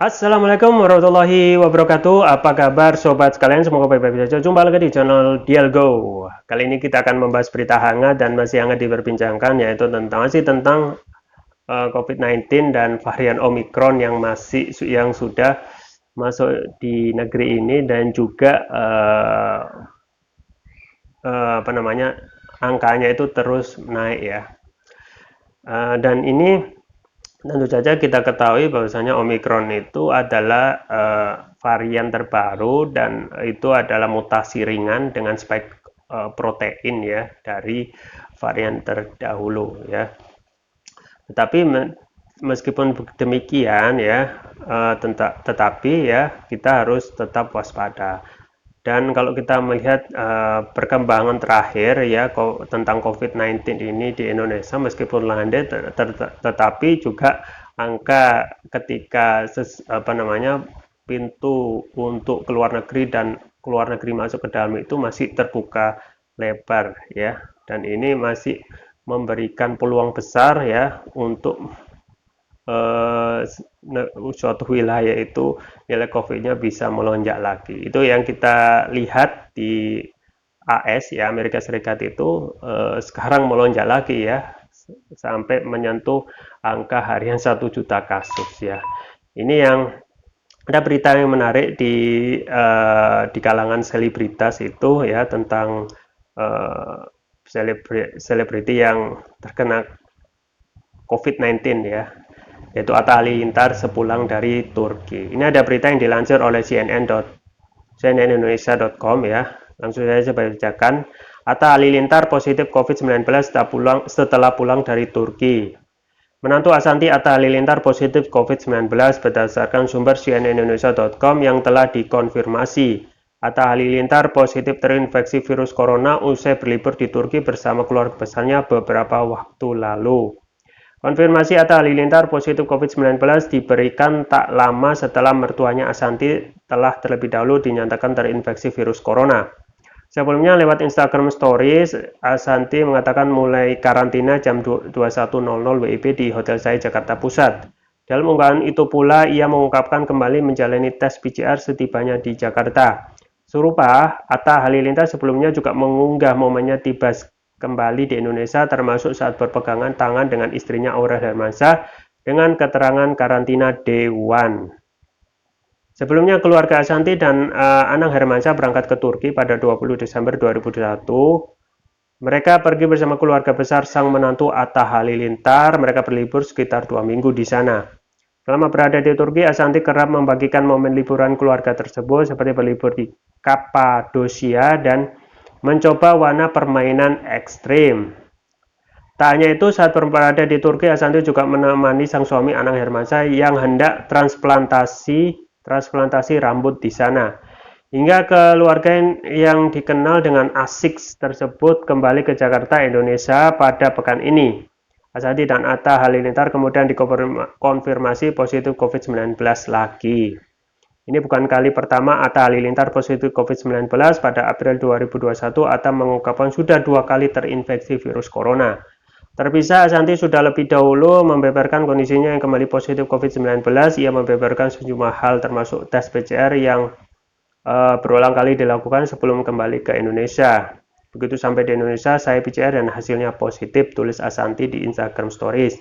Assalamualaikum warahmatullahi wabarakatuh. Apa kabar sobat sekalian? Semoga baik-baik saja. Jumpa lagi di channel Dialgo. Kali ini kita akan membahas berita hangat dan masih hangat diperbincangkan, yaitu tentang COVID-19 dan varian Omicron yang sudah masuk di negeri ini dan juga angkanya itu terus naik ya. Dan ini tentu saja kita ketahui bahwasanya Omicron itu adalah varian terbaru dan itu adalah mutasi ringan dengan spike protein ya dari varian terdahulu ya. Tetapi meskipun demikian ya, tetapi ya kita harus tetap waspada. Dan kalau kita melihat perkembangan terakhir ya tentang COVID-19 ini di Indonesia, meskipun landai, tetapi juga angka ketika pintu untuk keluar negeri dan keluar negeri masuk ke dalam itu masih terbuka lebar ya, dan ini masih memberikan peluang besar ya untuk eh, suatu wilayah itu nilai COVID-nya bisa melonjak lagi. Itu yang kita lihat di AS ya, Amerika Serikat itu sekarang melonjak lagi ya, sampai menyentuh angka harian 1 juta kasus ya. Ini yang ada berita yang menarik di kalangan selebritas itu ya, tentang selebriti yang terkena COVID-19 ya, yaitu Atta Halilintar sepulang dari Turki. Ini ada berita yang dilansir oleh cnnindonesia.com ya. Langsung saja saya bacakan. Atta Halilintar positif COVID-19 setelah pulang dari Turki. Menantu Ashanty Atta Halilintar positif COVID-19 berdasarkan sumber cnnindonesia.com yang telah dikonfirmasi. Atta Halilintar positif terinfeksi virus corona usai berlibur di Turki bersama keluarga besarnya beberapa waktu lalu. Konfirmasi Atta Halilintar positif COVID-19 diberikan tak lama setelah mertuanya Ashanty telah terlebih dahulu dinyatakan terinfeksi virus corona. Sebelumnya lewat Instagram Stories, Ashanty mengatakan mulai karantina jam 21.00 WIB di Hotel Saya Jakarta Pusat. Dalam unggahan itu pula ia mengungkapkan kembali menjalani tes PCR setibanya di Jakarta. Serupa, Atta Halilintar sebelumnya juga mengunggah momennya tiba kembali di Indonesia, termasuk saat berpegangan tangan dengan istrinya Aurel Hermansyah dengan keterangan karantina Day 1. Sebelumnya keluarga Ashanty dan Anang Hermansyah berangkat ke Turki pada 20 Desember 2021. Mereka pergi bersama keluarga besar sang menantu Atta Halilintar. Mereka berlibur sekitar 2 minggu di sana. Selama berada di Turki, Ashanty kerap membagikan momen liburan keluarga tersebut seperti berlibur di Kapadosia dan mencoba wahana permainan ekstrim. Tak hanya itu, saat berada di Turki, Ashanty juga menemani sang suami Anang Hermansyah yang hendak transplantasi rambut di sana. Hingga keluarga yang dikenal dengan ASIKS tersebut kembali ke Jakarta, Indonesia pada pekan ini. Ashanty dan Atta Halilintar kemudian dikonfirmasi positif COVID-19 lagi. Ini bukan kali pertama Atta Halilintar positif COVID-19. Pada April 2021, Atta mengungkapkan sudah 2 kali terinfeksi virus corona. Terpisah, Ashanty sudah lebih dahulu membeberkan kondisinya yang kembali positif COVID-19. Ia membeberkan sejumlah hal termasuk tes PCR yang berulang kali dilakukan sebelum kembali ke Indonesia. Begitu sampai di Indonesia, saya PCR dan hasilnya positif, tulis Ashanty di Instagram Stories.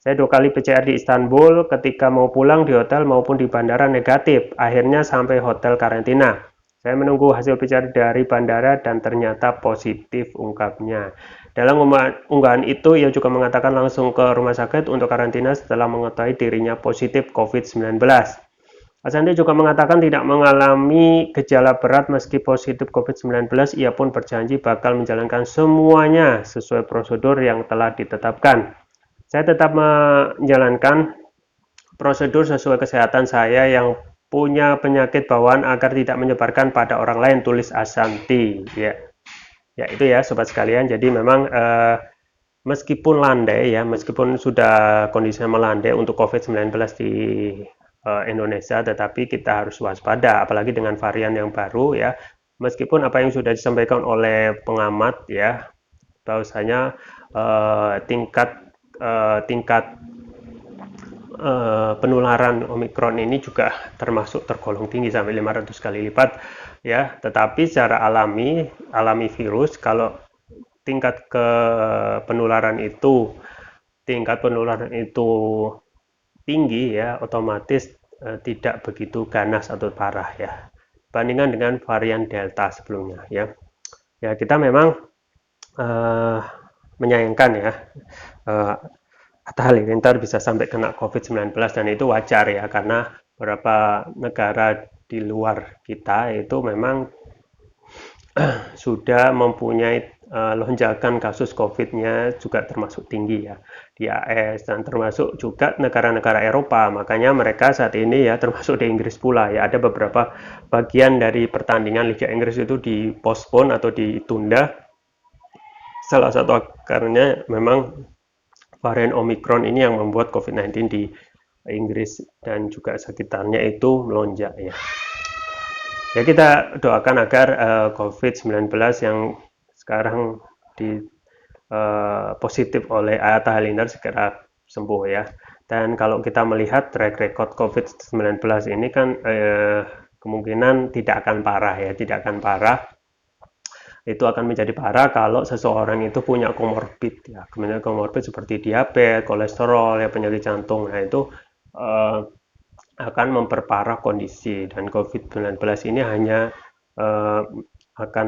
Saya 2 kali PCR di Istanbul, ketika mau pulang di hotel maupun di bandara negatif. Akhirnya sampai hotel karantina. Saya menunggu hasil PCR dari bandara dan ternyata positif, ungkapnya. Dalam unggahan itu, ia juga mengatakan langsung ke rumah sakit untuk karantina setelah mengetahui dirinya positif COVID-19. Ashanty juga mengatakan tidak mengalami gejala berat meski positif COVID-19. Ia pun berjanji bakal menjalankan semuanya sesuai prosedur yang telah ditetapkan. Saya tetap menjalankan prosedur sesuai kesehatan saya yang punya penyakit bawaan agar tidak menyebarkan pada orang lain, tulis Ashanty. Ya itu ya sobat sekalian. Jadi memang meskipun landai ya, meskipun sudah kondisinya melandai untuk COVID-19 di Indonesia, tetapi kita harus waspada, apalagi dengan varian yang baru ya. Meskipun apa yang sudah disampaikan oleh pengamat ya, bahwasanya tingkat penularan Omikron ini juga termasuk tergolong tinggi sampai 500 kali lipat ya. Tetapi secara alami virus, kalau tingkat tingkat penularan itu tinggi ya, otomatis tidak begitu ganas atau parah ya, bandingkan dengan varian Delta sebelumnya ya. Ya, kita memang menyayangkan ya, Atta Halilintar bisa sampai kena COVID-19, dan itu wajar ya, karena beberapa negara di luar kita itu memang sudah mempunyai lonjakan kasus COVID-nya juga termasuk tinggi ya di AS, dan termasuk juga negara-negara Eropa. Makanya mereka saat ini ya, termasuk di Inggris pula ya, ada beberapa bagian dari pertandingan Liga Inggris itu dipospon atau ditunda. Salah satu akarnya memang varian Omikron ini yang membuat COVID-19 di Inggris dan juga sekitarnya itu melonjak ya. Ya, kita doakan agar COVID-19 yang sekarang positif oleh Atta Halilintar segera sembuh ya. Dan kalau kita melihat track record COVID-19 ini kan kemungkinan tidak akan parah ya, tidak akan parah. Itu akan menjadi parah kalau seseorang itu punya komorbid ya, kemudian komorbid seperti diabetes, kolesterol ya, penyakit jantung. Nah, itu akan memperparah kondisi, dan COVID-19 ini hanya akan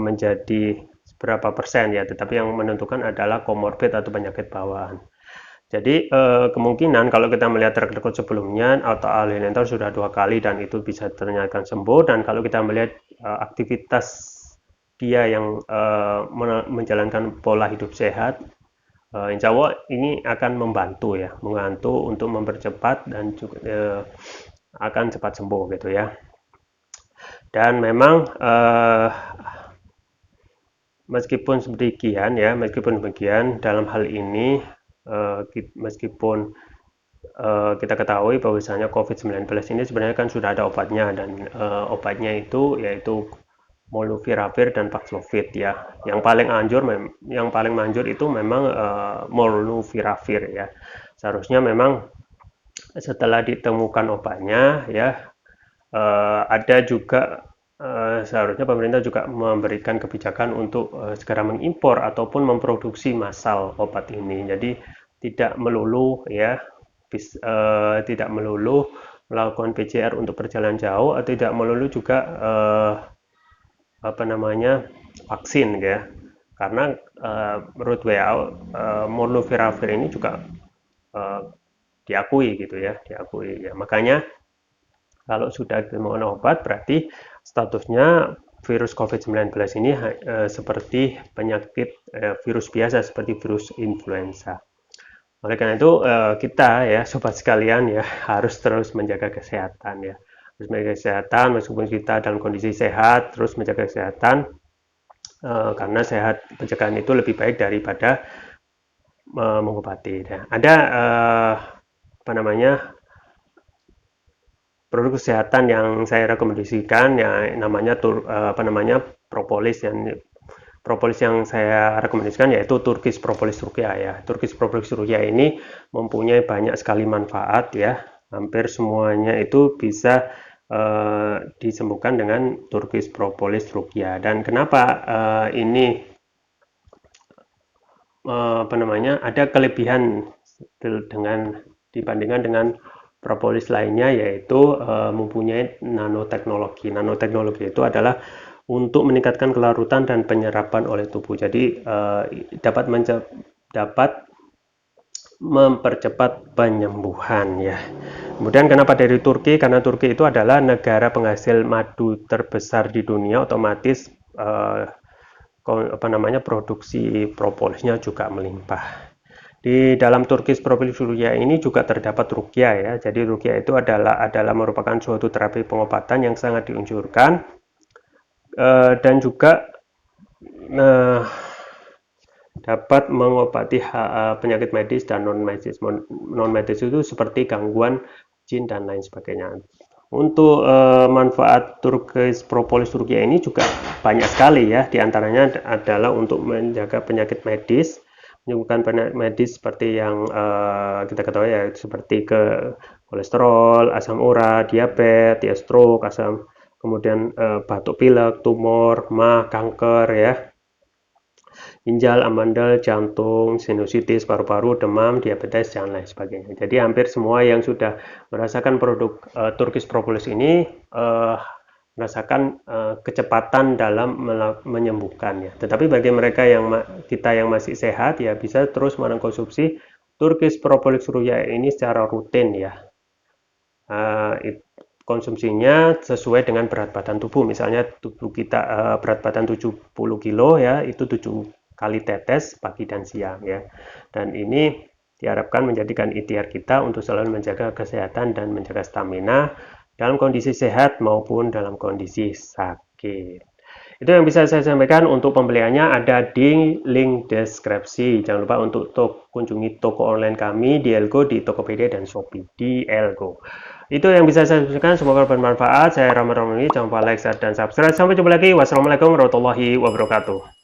menjadi berapa persen ya, tetapi yang menentukan adalah komorbid atau penyakit bawaan. Jadi kemungkinan kalau kita melihat track record sebelumnya, Atta Halilintar sudah 2 kali dan itu bisa ternyata sembuh. Dan kalau kita melihat aktivitas dia yang menjalankan pola hidup sehat, insya Allah ini akan membantu untuk mempercepat dan juga akan cepat sembuh gitu ya. Dan memang meskipun demikian dalam hal ini meskipun kita ketahui bahwasanya COVID-19 ini sebenarnya kan sudah ada obatnya, dan obatnya itu yaitu Molnupiravir dan Paxlovid ya. Yang paling manjur itu memang Molnupiravir ya. Seharusnya memang setelah ditemukan obatnya ya, ada juga seharusnya pemerintah juga memberikan kebijakan untuk segera mengimpor ataupun memproduksi massal obat ini. Jadi tidak melulu melakukan PCR untuk perjalanan jauh, atau tidak melulu juga vaksin ya, karena menurut WHO Molnupiravir ini juga diakui ya. Makanya kalau sudah ditemukan obat, berarti statusnya virus COVID-19 ini seperti penyakit virus biasa, seperti virus influenza. Oleh karena itu kita ya, sobat sekalian ya, harus terus menjaga kesehatan ya. Meskipun kita dalam kondisi sehat, terus menjaga kesehatan, karena pencegahan itu lebih baik daripada mengobati. Nah, ada produk kesehatan yang saya rekomendasikan ya, namanya propolis. Propolis yang saya rekomendasikan yaitu Turkish Propolis Ruqyah ya. Turkish Propolis Ruqyah ini mempunyai banyak sekali manfaat ya. Hampir semuanya itu bisa disembuhkan dengan Turkish Propolis Ruqyah. Dan kenapa ini ada kelebihan dibandingkan dengan propolis lainnya, yaitu mempunyai nanoteknologi. Nanoteknologi itu adalah untuk meningkatkan kelarutan dan penyerapan oleh tubuh. Jadi dapat mempercepat penyembuhan ya. Kemudian kenapa dari Turki? Karena Turki itu adalah negara penghasil madu terbesar di dunia, otomatis produksi propolisnya juga melimpah. Di dalam Turkish Propolis Ruqyah ini juga terdapat ruqyah ya. Jadi ruqyah itu adalah merupakan suatu terapi pengobatan yang sangat dianjurkan, dan juga dapat mengobati penyakit medis dan non-medis. Non-medis itu seperti gangguan jin dan lain sebagainya. Untuk manfaat Turkish Propolis Ruqyah ini juga banyak sekali ya. Di antaranya adalah untuk menjaga penyakit medis, menyembuhkan penyakit medis seperti yang kita ketahui ya, seperti ke kolesterol, asam urat, diabetes, ya, stroke, kemudian batuk pilek, tumor, mah, kanker ya, ginjal, amandel, jantung, sinusitis, paru-paru, demam, diabetes, dan lain sebagainya. Jadi hampir semua yang sudah merasakan produk Turkish Propolis ini merasakan kecepatan dalam menyembuhkannya. Tetapi bagi mereka kita yang masih sehat ya bisa terus mengkonsumsi Turkish Propolis Ruya ini secara rutin ya. Konsumsinya sesuai dengan berat badan tubuh. Misalnya tubuh kita berat badan 70 kilo ya, itu 7 kali tetes pagi dan siang ya. Dan ini diharapkan menjadikan ikhtiar kita untuk selalu menjaga kesehatan dan menjaga stamina dalam kondisi sehat maupun dalam kondisi sakit. Itu yang bisa saya sampaikan. Untuk pembeliannya ada di link deskripsi. Jangan lupa untuk kunjungi toko online kami di Elgo, di Tokopedia dan Shopee di Elgo. Itu yang bisa saya sampaikan, semoga bermanfaat. Saya Rahmat Ramani, jangan lupa like, share, dan subscribe. Sampai jumpa lagi. Wassalamualaikum warahmatullahi wabarakatuh.